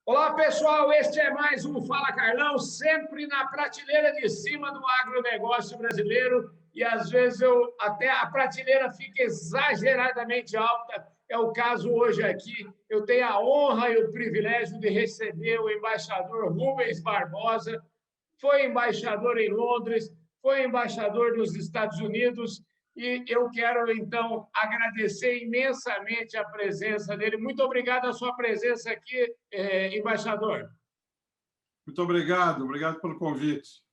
Olá, pessoal, este é mais um Fala Carlão, sempre na prateleira de cima do agronegócio brasileiro e às vezes até a prateleira fica exageradamente alta. É o caso hoje aqui. Eu tenho a honra e o privilégio de receber o embaixador Rubens Barbosa, foi embaixador em Londres, foi embaixador nos Estados Unidos e eu quero, então, agradecer imensamente a presença dele. Muito obrigado a sua presença aqui, embaixador. Muito obrigado, obrigado pelo convite.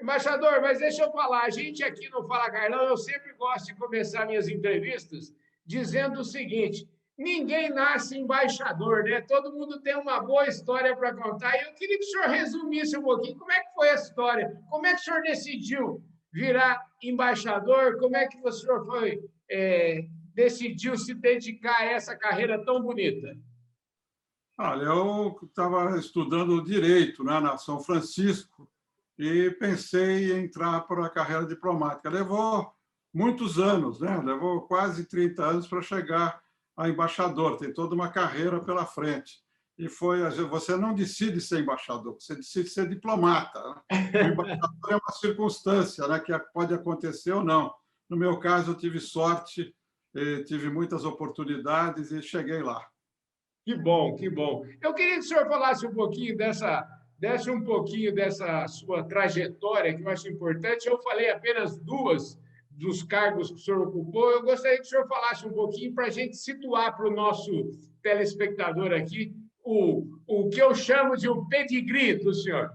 Embaixador, mas deixa eu falar, a gente aqui no Fala Carlão, eu sempre gosto de começar minhas entrevistas dizendo o seguinte: ninguém nasce embaixador, né? Todo mundo tem uma boa história para contar. E eu queria que o senhor resumisse um pouquinho como é que foi a história, como é que o senhor decidiu virar embaixador, como é que o senhor decidiu se dedicar a essa carreira tão bonita? Olha, eu estava estudando Direito, né, na São Francisco e pensei em entrar para a carreira diplomática. Levou muitos anos, né? Levou quase 30 anos para chegar a embaixador, tem toda uma carreira pela frente. E você não decide ser embaixador, você decide ser diplomata, né? O embaixador é uma circunstância, né, que pode acontecer ou não. No meu caso, eu tive sorte, tive muitas oportunidades e cheguei lá. Que bom, que bom. Eu queria que o senhor falasse um pouquinho desse um pouquinho dessa sua trajetória, que eu acho importante. Eu falei apenas duas dos cargos que o senhor ocupou. Eu gostaria que o senhor falasse um pouquinho para a gente situar para o nosso telespectador aqui o que eu chamo de um pedigree do senhor.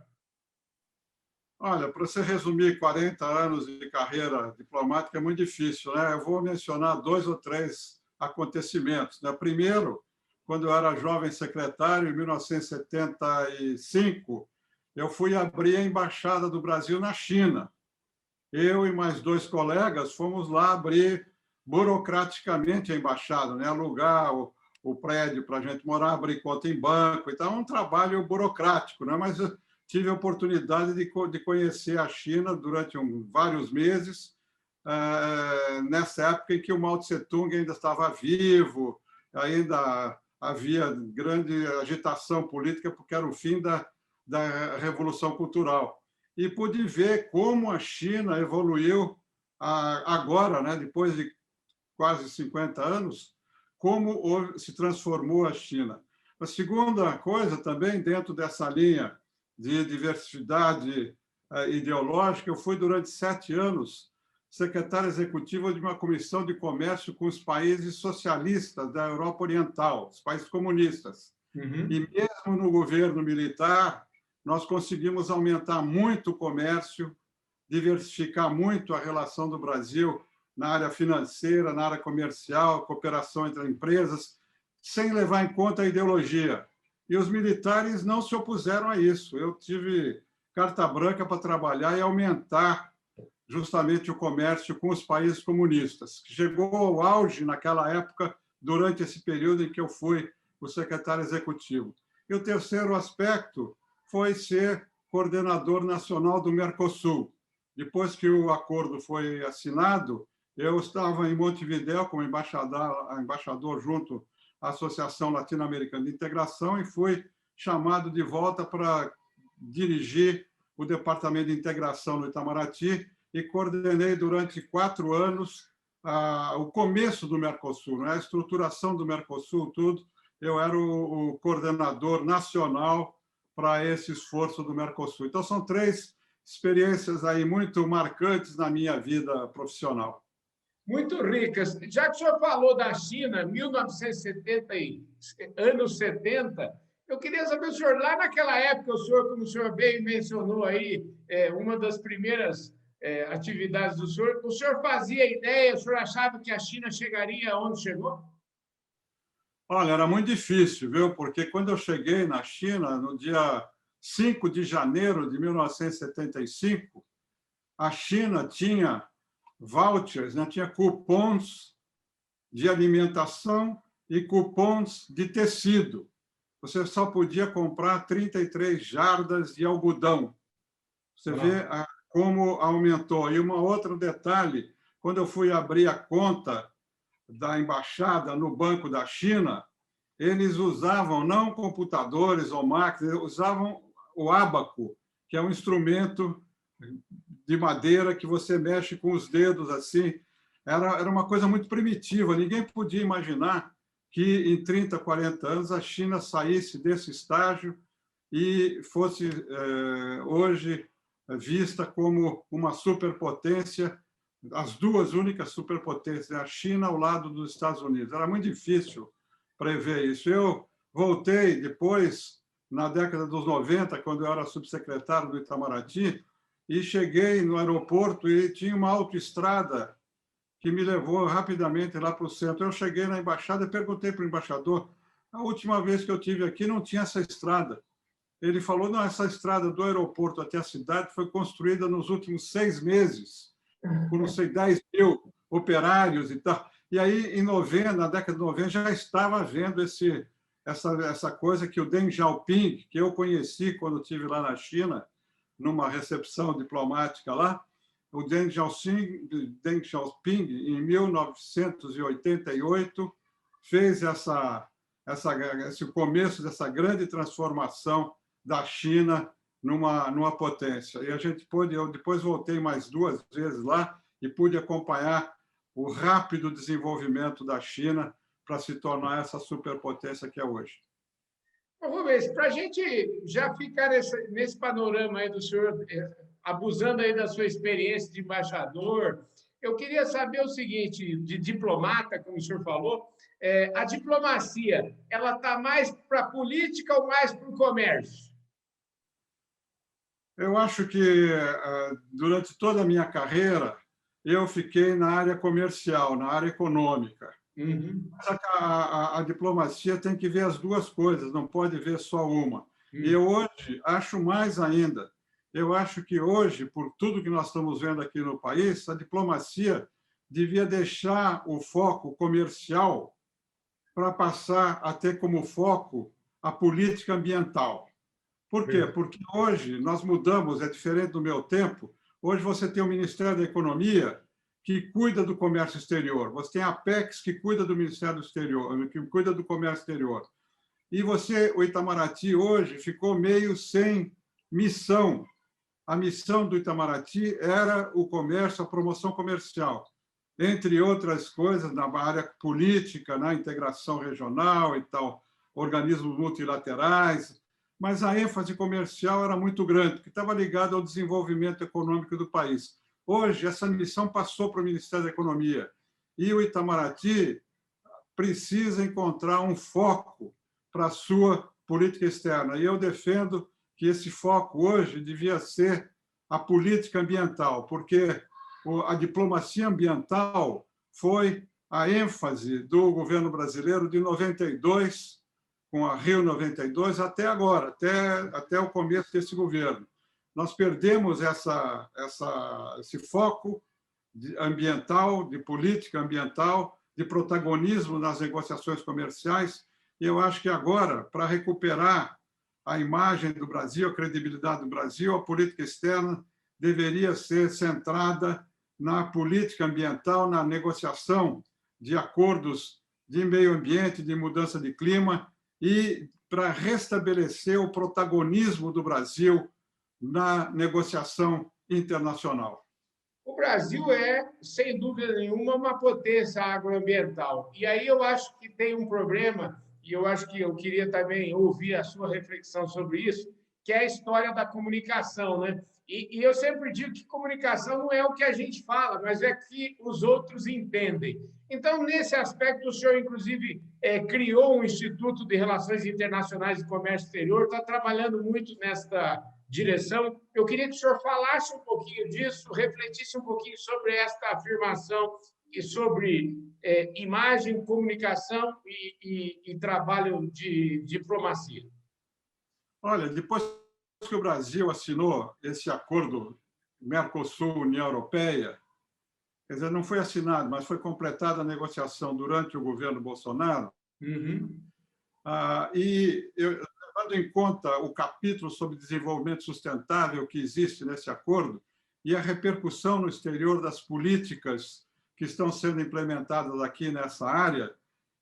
Olha, para você resumir 40 anos de carreira diplomática é muito difícil, né? Eu vou mencionar 2 ou 3 acontecimentos, né? Primeiro, quando eu era jovem secretário, em 1975, eu fui abrir a Embaixada do Brasil na China. Eu e mais 2 colegas fomos lá abrir burocraticamente a embaixada, né? Alugar o prédio para a gente morar, abrir conta em banco. Então, é um trabalho burocrático, né? Mas eu tive a oportunidade de conhecer a China durante vários meses, nessa época em que o Mao Tse-tung ainda estava vivo, ainda havia grande agitação política, porque era o fim da Revolução Cultural. E pude ver como a China evoluiu agora, né, depois de quase 50 anos, como se transformou a China. A segunda coisa, também dentro dessa linha de diversidade ideológica, eu fui durante 7 anos secretário executivo de uma comissão de comércio com os países socialistas da Europa Oriental, os países comunistas. Uhum. E mesmo no governo militar, nós conseguimos aumentar muito o comércio, diversificar muito a relação do Brasil na área financeira, na área comercial, cooperação entre empresas, sem levar em conta a ideologia. E os militares não se opuseram a isso. Eu tive carta branca para trabalhar e aumentar justamente o comércio com os países comunistas, que chegou ao auge naquela época, durante esse período em que eu fui o secretário executivo. E o terceiro aspecto foi ser coordenador nacional do Mercosul. Depois que o acordo foi assinado, eu estava em Montevidéu como embaixador junto à Associação Latino-Americana de Integração e fui chamado de volta para dirigir o Departamento de Integração no Itamaraty e coordenei durante 4 anos o começo do Mercosul, né? A estruturação do Mercosul, tudo. Eu era o coordenador nacional para esse esforço do Mercosul. Então, são 3 experiências aí muito marcantes na minha vida profissional. Muito ricas. Já que o senhor falou da China, 1970, anos 70, eu queria saber o senhor, lá naquela época, o senhor, como o senhor bem mencionou aí, uma das primeiras atividades do senhor, o senhor fazia ideia, o senhor achava que a China chegaria onde chegou? Olha, era muito difícil, viu? Porque quando eu cheguei na China, no dia 5 de janeiro de 1975, a China tinha vouchers, né? Tinha cupons de alimentação e cupons de tecido. Você só podia comprar 33 jardas de algodão. Você vê como aumentou. E um outro detalhe, quando eu fui abrir a conta da embaixada no Banco da China, eles usavam não computadores ou máquinas, usavam o ábaco, que é um instrumento de madeira que você mexe com os dedos assim. Era uma coisa muito primitiva. Ninguém podia imaginar que em 30, 40 anos a China saísse desse estágio e fosse hoje vista como uma superpotência, as duas únicas superpotências, a China ao lado dos Estados Unidos. Era muito difícil prever isso. Eu voltei depois, na década dos 90, quando eu era subsecretário do Itamaraty, e cheguei no aeroporto e tinha uma autoestrada que me levou rapidamente lá para o centro. Eu cheguei na embaixada e perguntei para o embaixador, a última vez que eu tive aqui não tinha essa estrada. Ele falou, não, essa estrada do aeroporto até a cidade foi construída nos últimos 6 meses, por, não sei, 10 mil operários e tal. E aí, na década de 90, já estava havendo essa coisa que o Deng Xiaoping, que eu conheci quando estive lá na China, numa recepção diplomática lá, o Deng Xiaoping, em 1988, fez esse começo dessa grande transformação da China numa potência. E eu depois voltei mais 2 vezes lá e pude acompanhar o rápido desenvolvimento da China para se tornar essa superpotência que é hoje. Rubens, para a gente já ficar nesse panorama aí do senhor, abusando aí da sua experiência de embaixador, eu queria saber o seguinte, de diplomata, como o senhor falou, a diplomacia, ela está mais para a política ou mais para o comércio? Eu acho que, durante toda a minha carreira, eu fiquei na área comercial, na área econômica. A diplomacia tem que ver as duas coisas, não pode ver só uma. E eu hoje acho mais ainda. Eu acho que hoje, por tudo que nós estamos vendo aqui no país, a diplomacia devia deixar o foco comercial para passar a ter como foco a política ambiental. Por quê? Porque hoje nós mudamos, é diferente do meu tempo. Hoje você tem o Ministério da Economia, que cuida do comércio exterior. Você tem a Apex, que cuida do Ministério do Exterior, que cuida do comércio exterior. E o Itamaraty, hoje, ficou meio sem missão. A missão do Itamaraty era o comércio, a promoção comercial. Entre outras coisas, na área política, na integração regional e tal, organismos multilaterais, mas a ênfase comercial era muito grande, porque estava ligada ao desenvolvimento econômico do país. Hoje, essa missão passou para o Ministério da Economia e o Itamaraty precisa encontrar um foco para a sua política externa. E eu defendo que esse foco hoje devia ser a política ambiental, porque a diplomacia ambiental foi a ênfase do governo brasileiro de 92, com a Rio 92, até agora, até o começo desse governo. Nós perdemos esse foco ambiental, de política ambiental, de protagonismo nas negociações comerciais, e eu acho que agora, para recuperar a imagem do Brasil, a credibilidade do Brasil, a política externa deveria ser centrada na política ambiental, na negociação de acordos de meio ambiente, de mudança de clima, e para restabelecer o protagonismo do Brasil na negociação internacional. O Brasil é, sem dúvida nenhuma, uma potência agroambiental. E aí eu acho que tem um problema, e eu acho que eu queria também ouvir a sua reflexão sobre isso, que é a história da comunicação, né? E eu sempre digo que comunicação não é o que a gente fala, mas é que os outros entendem. Então, nesse aspecto, o senhor, inclusive, criou um Instituto de Relações Internacionais e Comércio Exterior, está trabalhando muito nesta direção. Eu queria que o senhor falasse um pouquinho disso, refletisse um pouquinho sobre esta afirmação e sobre imagem, comunicação e trabalho de diplomacia. Olha, depois que o Brasil assinou esse acordo Mercosul-União Europeia, quer dizer, não foi assinado, mas foi completada a negociação durante o governo Bolsonaro. Levando em conta o capítulo sobre desenvolvimento sustentável que existe nesse acordo e a repercussão no exterior das políticas que estão sendo implementadas aqui nessa área,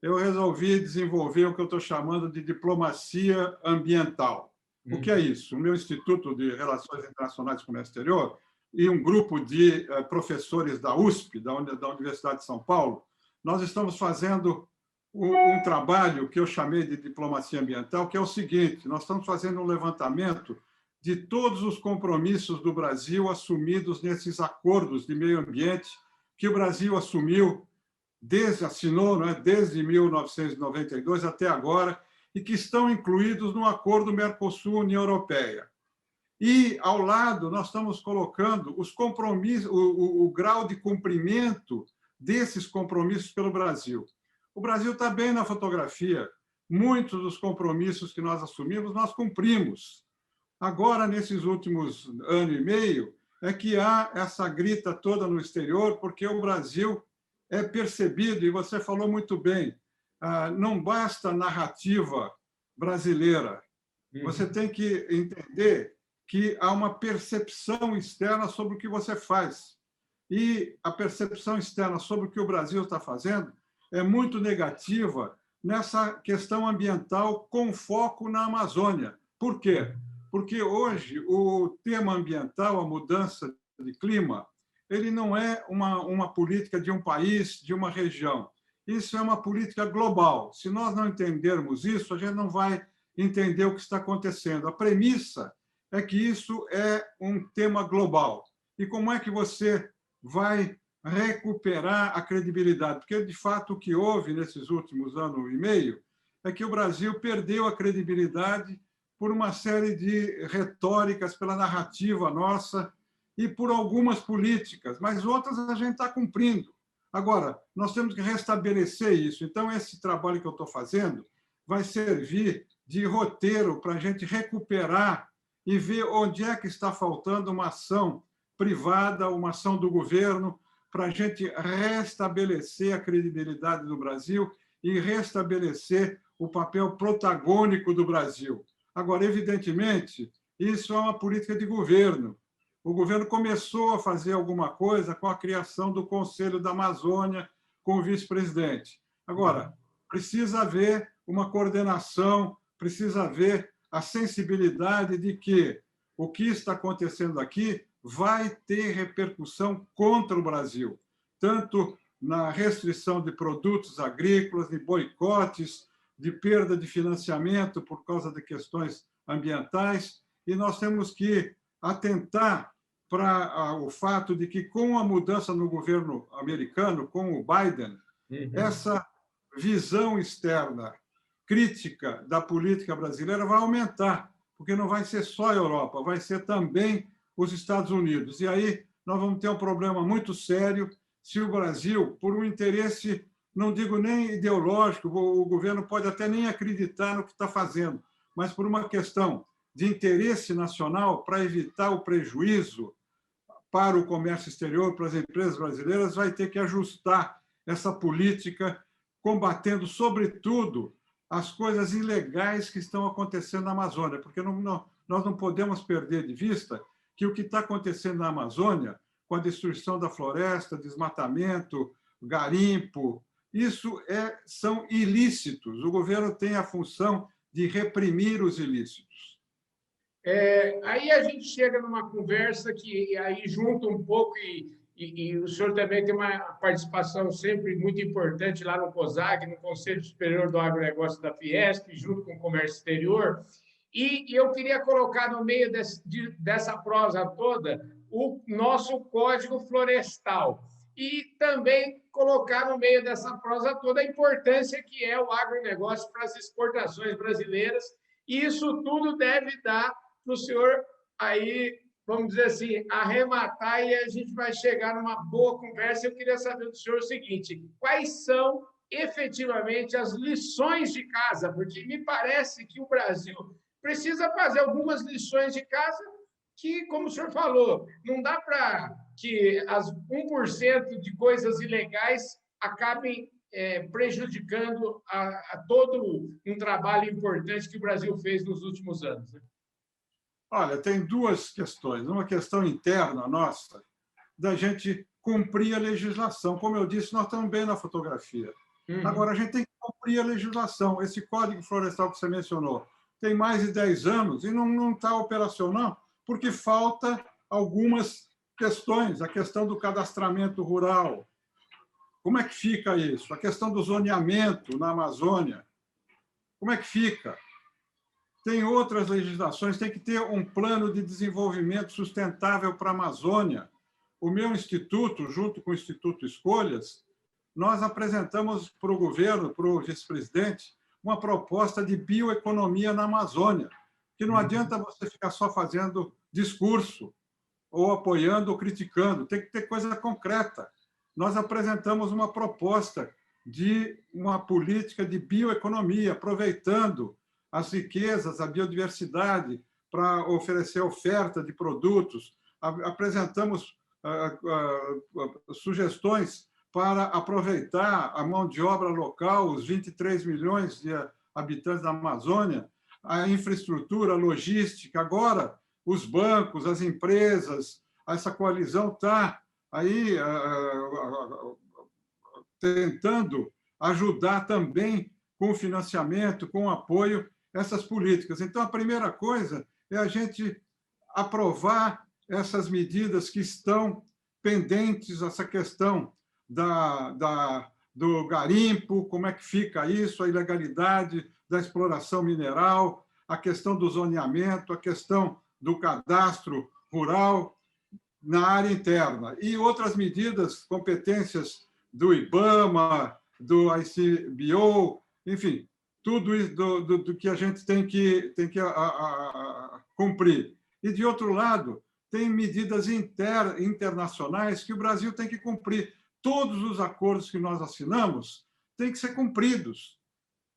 eu resolvi desenvolver o que eu estou chamando de diplomacia ambiental. O que é isso? O meu Instituto de Relações Internacionais e Comércio Exterior e um grupo de professores da USP, da Universidade de São Paulo, nós estamos fazendo um trabalho que eu chamei de diplomacia ambiental, que é o seguinte: nós estamos fazendo um levantamento de todos os compromissos do Brasil assumidos nesses acordos de meio ambiente que o Brasil assumiu, assinou, né, desde 1992 até agora, e que estão incluídos no acordo Mercosul-União Europeia. E, ao lado, nós estamos colocando os compromissos, o grau de cumprimento desses compromissos pelo Brasil. O Brasil está bem na fotografia. Muitos dos compromissos que nós assumimos, nós cumprimos. Agora, nesses últimos ano e meio, é que há essa grita toda no exterior, porque o Brasil é percebido, e você falou muito bem, não basta a narrativa brasileira. Você tem que entender que há uma percepção externa sobre o que você faz. E a percepção externa sobre o que o Brasil está fazendo é muito negativa nessa questão ambiental com foco na Amazônia. Por quê? Porque hoje o tema ambiental, a mudança de clima, ele não é uma política de um país, de uma região. Isso é uma política global. Se nós não entendermos isso, a gente não vai entender o que está acontecendo. A premissa é que isso é um tema global. E como é que você vai recuperar a credibilidade? Porque, de fato, o que houve nesses últimos anos e meio é que o Brasil perdeu a credibilidade por uma série de retóricas, pela narrativa nossa e por algumas políticas, mas outras a gente está cumprindo. Agora, nós temos que restabelecer isso. Então, esse trabalho que eu estou fazendo vai servir de roteiro para a gente recuperar e ver onde é que está faltando uma ação privada, uma ação do governo, para a gente restabelecer a credibilidade do Brasil e restabelecer o papel protagônico do Brasil. Agora, evidentemente, isso é uma política de governo. O governo começou a fazer alguma coisa com a criação do Conselho da Amazônia, com o vice-presidente. Agora, precisa haver uma coordenação, precisa haver a sensibilidade de que o que está acontecendo aqui vai ter repercussão contra o Brasil, tanto na restrição de produtos agrícolas, de boicotes, de perda de financiamento por causa de questões ambientais, e nós temos que atentar para o fato de que, com a mudança no governo americano, com o Biden, essa visão externa crítica da política brasileira vai aumentar, porque não vai ser só a Europa, vai ser também os Estados Unidos. E aí nós vamos ter um problema muito sério se o Brasil, por um interesse, não digo nem ideológico, o governo pode até nem acreditar no que está fazendo, mas por uma questão de interesse nacional, para evitar o prejuízo para o comércio exterior, para as empresas brasileiras, vai ter que ajustar essa política, combatendo, sobretudo, as coisas ilegais que estão acontecendo na Amazônia, porque nós não podemos perder de vista que o que está acontecendo na Amazônia, com a destruição da floresta, desmatamento, garimpo, isso são ilícitos. O governo tem a função de reprimir os ilícitos. Aí a gente chega numa conversa que aí junta um pouco, e o senhor também tem uma participação sempre muito importante lá no COSAG, no Conselho Superior do Agronegócio da Fiesp, junto com o Comércio Exterior, e eu queria colocar no meio dessa prosa toda o nosso Código Florestal, e também colocar no meio dessa prosa toda a importância que é o agronegócio para as exportações brasileiras, e isso tudo deve dar para o senhor aí, vamos dizer assim, arrematar, e a gente vai chegar numa boa conversa. Eu queria saber do senhor o seguinte: quais são efetivamente as lições de casa? Porque me parece que o Brasil precisa fazer algumas lições de casa que, como o senhor falou, não dá para que as 1% de coisas ilegais acabem prejudicando a todo um trabalho importante que o Brasil fez nos últimos anos, né? Olha, tem duas questões. Uma questão interna nossa, da gente cumprir a legislação. Como eu disse, nós estamos bem na fotografia. Agora, a gente tem que cumprir a legislação. Esse Código Florestal que você mencionou tem mais de 10 anos e não está operacional porque falta algumas questões. A questão do cadastramento rural. Como é que fica isso? A questão do zoneamento na Amazônia. Como é que fica? Tem outras legislações, tem que ter um plano de desenvolvimento sustentável para a Amazônia. O meu instituto, junto com o Instituto Escolhas, nós apresentamos para o governo, para o vice-presidente, uma proposta de bioeconomia na Amazônia, que não adianta você ficar só fazendo discurso, ou apoiando ou criticando, tem que ter coisa concreta. Nós apresentamos uma proposta de uma política de bioeconomia, aproveitando as riquezas, a biodiversidade, para oferecer oferta de produtos. Apresentamos sugestões para aproveitar a mão de obra local, os 23 milhões de habitantes da Amazônia, a infraestrutura, a logística. Agora, os bancos, as empresas, essa coalizão está aí tentando ajudar também com o financiamento, com o apoio, essas políticas. Então, a primeira coisa é a gente aprovar essas medidas que estão pendentes, essa questão do garimpo, como é que fica isso, a ilegalidade da exploração mineral, a questão do zoneamento, a questão do cadastro rural na área interna. E outras medidas, competências do IBAMA, do ICBio, enfim, tudo isso do que a gente tem que cumprir. E, de outro lado, tem medidas internacionais que o Brasil tem que cumprir. Todos os acordos que nós assinamos têm que ser cumpridos.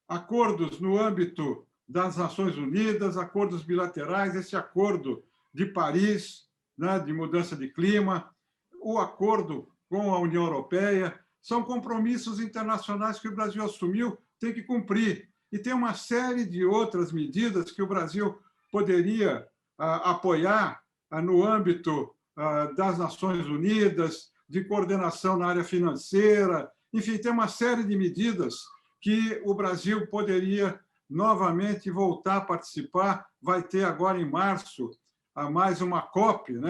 Acordos no âmbito das Nações Unidas, acordos bilaterais, esse acordo de Paris, né, de mudança de clima, o acordo com a União Europeia, são compromissos internacionais que o Brasil assumiu, tem que cumprir. E tem uma série de outras medidas que o Brasil poderia apoiar no âmbito das Nações Unidas, de coordenação na área financeira, enfim, tem uma série de medidas que o Brasil poderia novamente voltar a participar. Vai ter agora, em março, mais uma COP, né,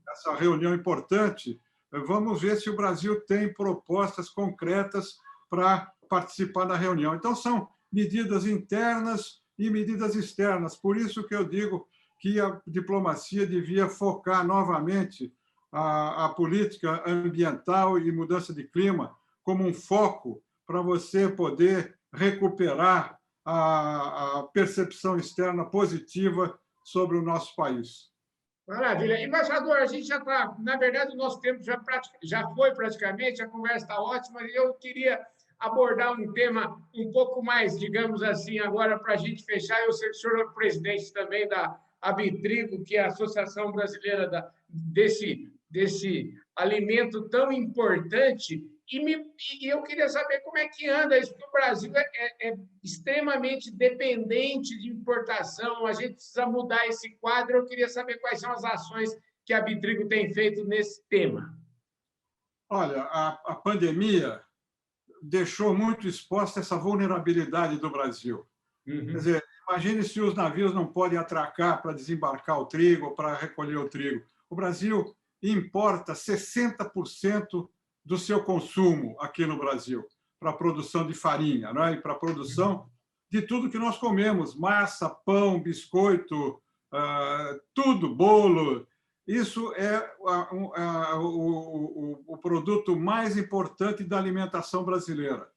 essa reunião importante. Vamos ver se o Brasil tem propostas concretas para participar da reunião. Então, são medidas internas e medidas externas. Por isso que eu digo que a diplomacia devia focar novamente a política ambiental e mudança de clima como um foco para você poder recuperar a percepção externa positiva sobre o nosso país. Maravilha. Embaixador, a gente já está... Na verdade, o nosso tempo já foi praticamente, a conversa está ótima, e eu queria abordar um tema um pouco mais, digamos assim, agora para a gente fechar. Eu sei que o senhor é o presidente também da Abitrigo, que é a Associação Brasileira desse alimento tão importante, e eu queria saber como é que anda isso, porque o Brasil é extremamente dependente de importação, a gente precisa mudar esse quadro. Eu queria saber quais são as ações que a Abitrigo tem feito nesse tema. Olha, a pandemia deixou muito exposta essa vulnerabilidade do Brasil. Quer dizer, imagine se os navios não podem atracar para desembarcar o trigo ou para recolher o trigo. O Brasil importa 60% do seu consumo aqui no Brasil para a produção de farinha, né? E para a produção de tudo que nós comemos, massa, pão, biscoito, tudo, bolo. Isso é o produto mais importante da alimentação brasileira.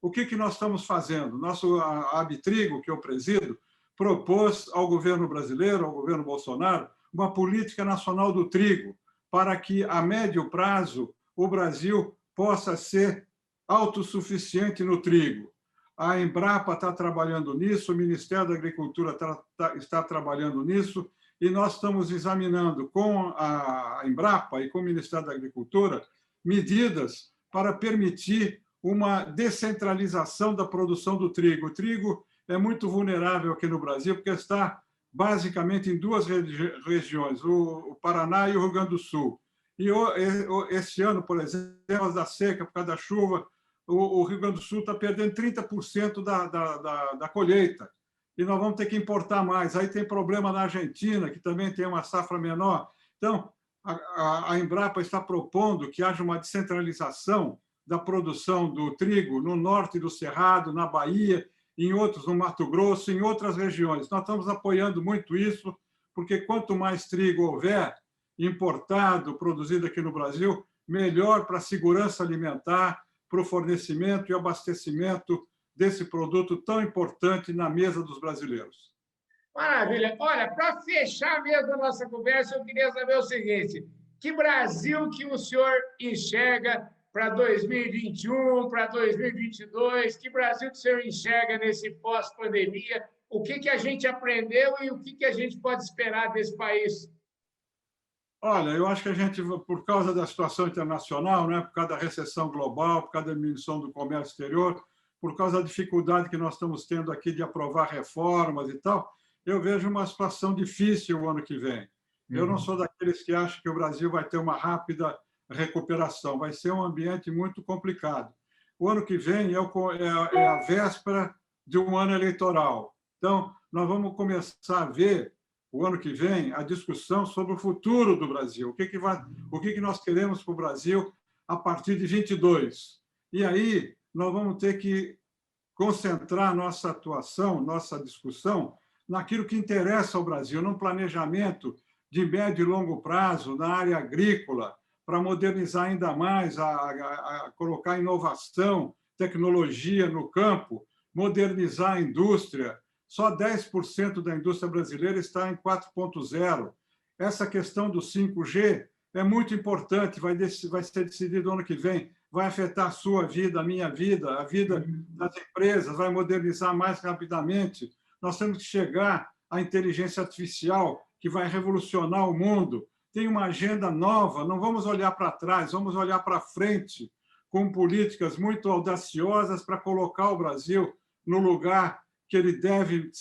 O que nós estamos fazendo? A Abitrigo, que eu presido, propôs ao governo brasileiro, ao governo Bolsonaro, uma política nacional do trigo, para que, a médio prazo, o Brasil possa ser autossuficiente no trigo. A Embrapa está trabalhando nisso, o Ministério da Agricultura está trabalhando nisso, e nós estamos examinando com a Embrapa e com o Ministério da Agricultura medidas para permitir uma descentralização da produção do trigo. O trigo é muito vulnerável aqui no Brasil, porque está basicamente em duas regiões, o Paraná e o Rio Grande do Sul. E esse ano, por exemplo, da seca, por causa da chuva, o Rio Grande do Sul está perdendo 30% da colheita, e nós vamos ter que importar mais. Aí tem problema na Argentina, que também tem uma safra menor. Então, a Embrapa está propondo que haja uma descentralização da produção do trigo no norte do Cerrado, na Bahia, em outros, no Mato Grosso, em outras regiões. Nós estamos apoiando muito isso, porque quanto mais trigo houver importado, produzido aqui no Brasil, melhor para a segurança alimentar, para o fornecimento e abastecimento desse produto tão importante na mesa dos brasileiros. Maravilha. Olha, para fechar mesmo a nossa conversa, eu queria saber o seguinte: que Brasil que o senhor enxerga para 2021, para 2022? Que Brasil que o senhor enxerga nesse pós-pandemia? O que a gente aprendeu e o que a gente pode esperar desse país? Olha, eu acho que a gente, por causa da situação internacional, né, por causa da recessão global, por causa da diminuição do comércio exterior, por causa da dificuldade que nós estamos tendo aqui de aprovar reformas e tal, eu vejo uma situação difícil o ano que vem. Eu não sou daqueles que acham que o Brasil vai ter uma rápida recuperação, vai ser um ambiente muito complicado. O ano que vem é a véspera de um ano eleitoral. Então, nós vamos começar a ver, o ano que vem, a discussão sobre o futuro do Brasil. O que nós queremos para o Brasil a partir de 22. E aí, nós vamos ter que concentrar nossa atuação, nossa discussão, naquilo que interessa ao Brasil, num planejamento de médio e longo prazo na área agrícola, para modernizar ainda mais, a colocar inovação, tecnologia no campo, modernizar a indústria. Só 10% da indústria brasileira está em 4.0. Essa questão do 5G é muito importante, vai ser decidido ano que vem, vai afetar a sua vida, a minha vida, a vida das empresas, vai modernizar mais rapidamente. Nós temos que chegar à inteligência artificial, que vai revolucionar o mundo. Tem uma agenda nova, não vamos olhar para trás, vamos olhar para frente, com políticas muito audaciosas para colocar o Brasil no lugar que ele deve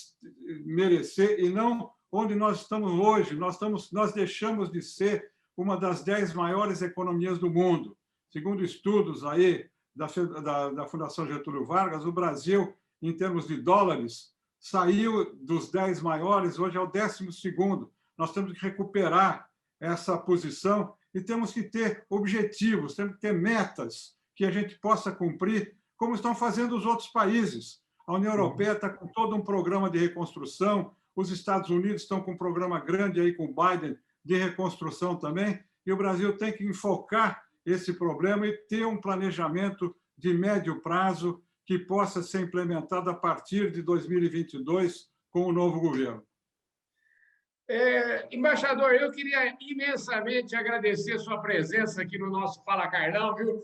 merecer e não onde nós estamos hoje. Nós deixamos de ser uma das 10 maiores economias do mundo. Segundo estudos aí da Fundação Getúlio Vargas, o Brasil, em termos de dólares, saiu dos 10 maiores, hoje é o 12º. Nós temos que recuperar essa posição e temos que ter objetivos, temos que ter metas que a gente possa cumprir, como estão fazendo os outros países. A União Europeia está com todo um programa de reconstrução, os Estados Unidos estão com um programa grande aí com o Biden de reconstrução também, e o Brasil tem que enfocar esse problema e ter um planejamento de médio prazo que possa ser implementado a partir de 2022 com o novo governo. Embaixador, eu queria imensamente agradecer sua presença aqui no nosso Fala Carlão, viu?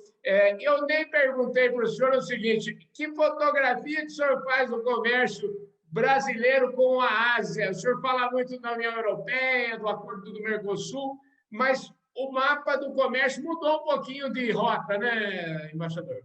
Eu nem perguntei para o senhor o seguinte: que fotografia que o senhor faz do comércio brasileiro com a Ásia? O senhor fala muito da União Europeia, do acordo do Mercosul, mas o mapa do comércio mudou um pouquinho de rota, né, embaixador?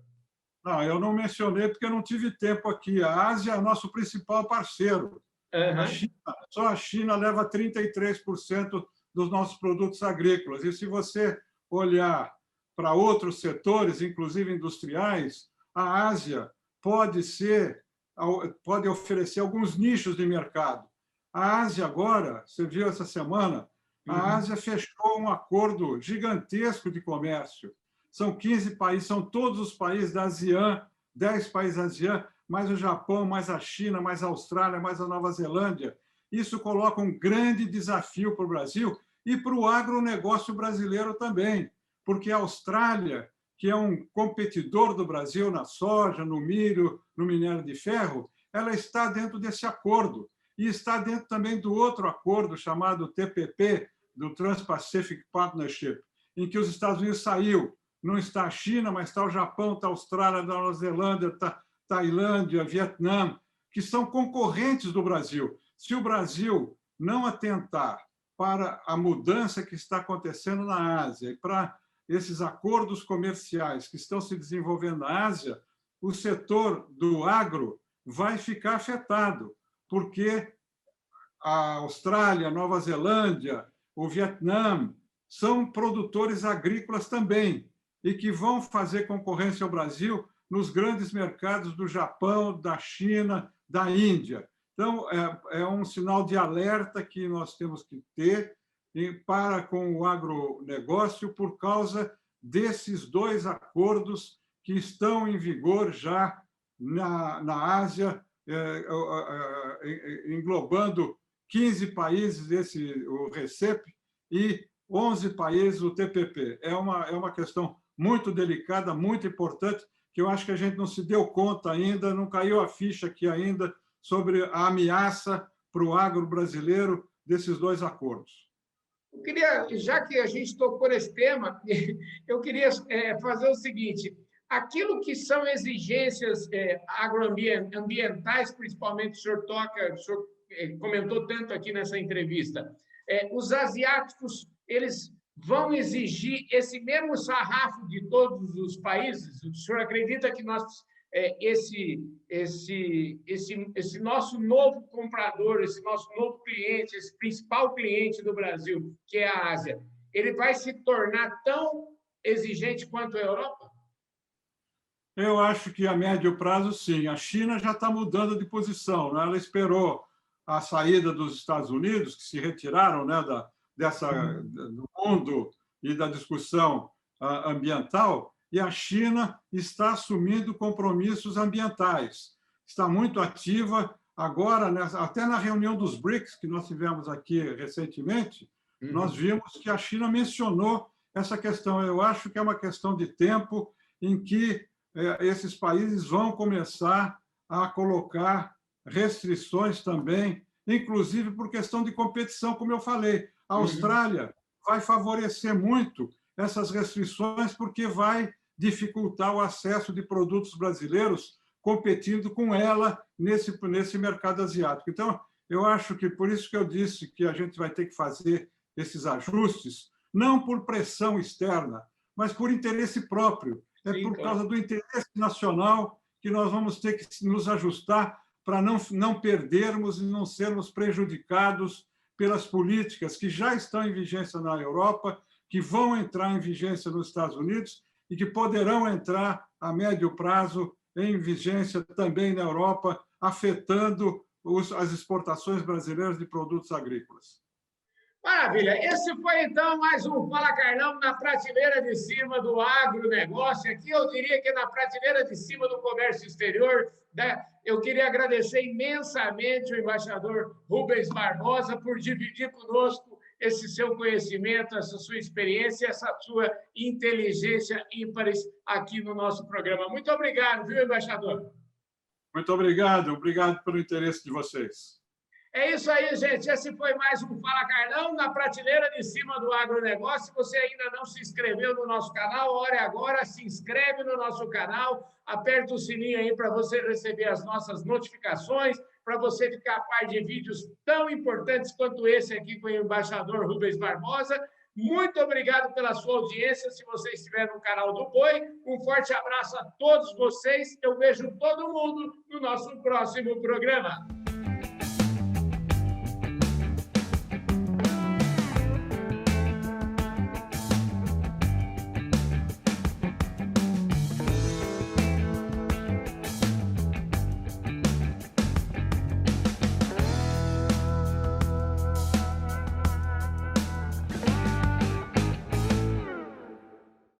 Não, eu não mencionei porque eu não tive tempo aqui. A Ásia é nosso principal parceiro. A China, só a China leva 33% dos nossos produtos agrícolas. E se você olhar para outros setores, inclusive industriais, a Ásia pode oferecer alguns nichos de mercado. A Ásia agora, você viu essa semana, a Ásia fechou um acordo gigantesco de comércio. São 15 países, são todos os países da ASEAN, 10 países da ASEAN, mais o Japão, mais a China, mais a Austrália, mais a Nova Zelândia. Isso coloca um grande desafio para o Brasil e para o agronegócio brasileiro também, porque a Austrália, que é um competidor do Brasil na soja, no milho, no minério de ferro, ela está dentro desse acordo e está dentro também do outro acordo chamado TPP, do Trans-Pacific Partnership, em que os Estados Unidos saiu. Não está a China, mas está o Japão, está a Austrália, está a Nova Zelândia, está Tailândia, Vietnã, que são concorrentes do Brasil. Se o Brasil não atentar para a mudança que está acontecendo na Ásia e para esses acordos comerciais que estão se desenvolvendo na Ásia, o setor do agro vai ficar afetado, porque a Austrália, a Nova Zelândia, o Vietnã são produtores agrícolas também e que vão fazer concorrência ao Brasil nos grandes mercados do Japão, da China, da Índia. Então, é um sinal de alerta que nós temos que ter para com o agronegócio por causa desses dois acordos que estão em vigor já na Ásia, englobando 15 países, o RCEP, e 11 países, o TPP. É uma questão muito delicada, muito importante, que eu acho que a gente não se deu conta ainda, não caiu a ficha aqui ainda sobre a ameaça para o agro brasileiro desses dois acordos. Eu queria, já que a gente tocou nesse tema, eu queria fazer o seguinte: aquilo que são exigências agroambientais, principalmente o senhor comentou tanto aqui nessa entrevista, os asiáticos, eles vão exigir esse mesmo sarrafo de todos os países? O senhor acredita que esse nosso novo comprador, esse nosso novo cliente, esse principal cliente do Brasil, que é a Ásia, ele vai se tornar tão exigente quanto a Europa? Eu acho que a médio prazo, sim. A China já está mudando de posição, né? Ela esperou a saída dos Estados Unidos, que se retiraram, né, do mundo e da discussão ambiental, e a China está assumindo compromissos ambientais. Está muito ativa agora, até na reunião dos BRICS, que nós tivemos aqui recentemente, nós vimos que a China mencionou essa questão. Eu acho que é uma questão de tempo em que esses países vão começar a colocar restrições também, inclusive por questão de competição, como eu falei. A Austrália vai favorecer muito essas restrições porque vai dificultar o acesso de produtos brasileiros competindo com ela nesse mercado asiático. Então, eu acho que, por isso que eu disse que a gente vai ter que fazer esses ajustes, não por pressão externa, mas por interesse próprio. Por causa do interesse nacional que nós vamos ter que nos ajustar para não perdermos e não sermos prejudicados pelas políticas que já estão em vigência na Europa, que vão entrar em vigência nos Estados Unidos e que poderão entrar a médio prazo em vigência também na Europa, afetando as exportações brasileiras de produtos agrícolas. Maravilha. Esse foi, então, mais um Fala Carlão na prateleira de cima do agronegócio. Aqui eu diria que na prateleira de cima do comércio exterior, né? Eu queria agradecer imensamente o embaixador Rubens Barbosa por dividir conosco esse seu conhecimento, essa sua experiência, essa sua inteligência ímpares aqui no nosso programa. Muito obrigado, viu, embaixador? Muito obrigado. Obrigado pelo interesse de vocês. É isso aí, gente. Esse foi mais um Fala Carlão na prateleira de cima do agronegócio. Se você ainda não se inscreveu no nosso canal, ore agora, se inscreve no nosso canal, aperta o sininho aí para você receber as nossas notificações, para você ficar a par de vídeos tão importantes quanto esse aqui com o embaixador Rubens Barbosa. Muito obrigado pela sua audiência. Se você estiver no canal do Boi, um forte abraço a todos vocês. Eu vejo todo mundo no nosso próximo programa.